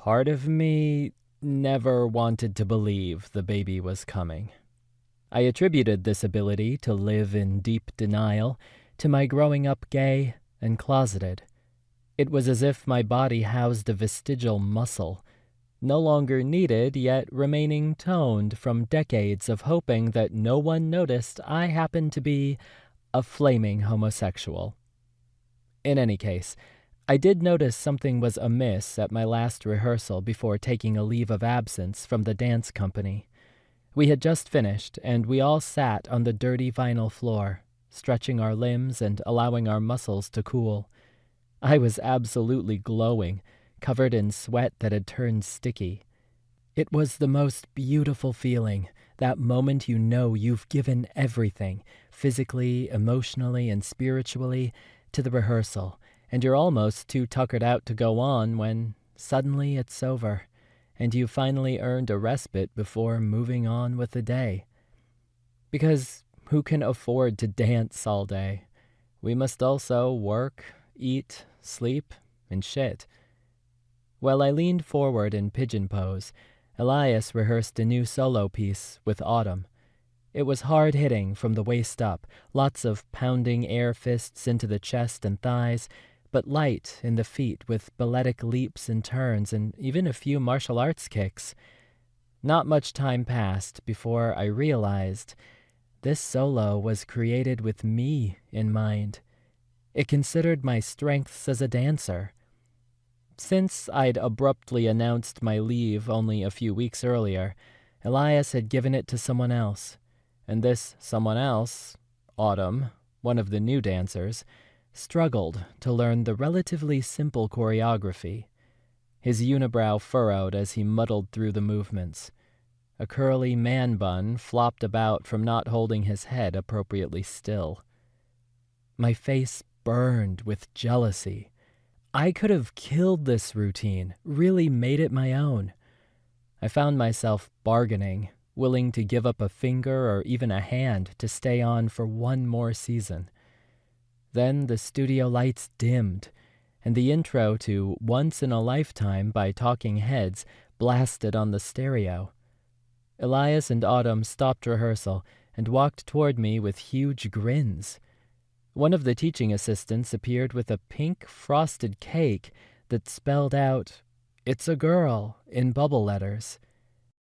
Part of me never wanted to believe the baby was coming. I attributed this ability to live in deep denial to my growing up gay and closeted. It was as if my body housed a vestigial muscle, no longer needed yet remaining toned from decades of hoping that no one noticed I happened to be a flaming homosexual. In any case, I did notice something was amiss at my last rehearsal before taking a leave of absence from the dance company. We had just finished, and we all sat on the dirty vinyl floor, stretching our limbs and allowing our muscles to cool. I was absolutely glowing, covered in sweat that had turned sticky. It was the most beautiful feeling, that moment you know you've given everything, physically, emotionally, and spiritually, to the rehearsal, and you're almost too tuckered out to go on when suddenly it's over, and you finally earned a respite before moving on with the day. Because who can afford to dance all day? We must also work, eat, sleep, and shit. While I leaned forward in pigeon pose, Elias rehearsed a new solo piece with Autumn. It was hard-hitting from the waist up, lots of pounding air fists into the chest and thighs, but light in the feet with balletic leaps and turns and even a few martial arts kicks. Not much time passed before I realized this solo was created with me in mind. It considered my strengths as a dancer. Since I'd abruptly announced my leave only a few weeks earlier, Elias had given it to someone else. And this someone else, Autumn, one of the new dancers, struggled to learn the relatively simple choreography. His unibrow furrowed as he muddled through the movements. A curly man bun flopped about from not holding his head appropriately still. My face burned with jealousy. I could have killed this routine, really made it my own. I found myself bargaining, willing to give up a finger or even a hand to stay on for one more season. Then the studio lights dimmed, and the intro to Once in a Lifetime by Talking Heads blasted on the stereo. Elias and Autumn stopped rehearsal and walked toward me with huge grins. One of the teaching assistants appeared with a pink frosted cake that spelled out, "It's a girl," in bubble letters.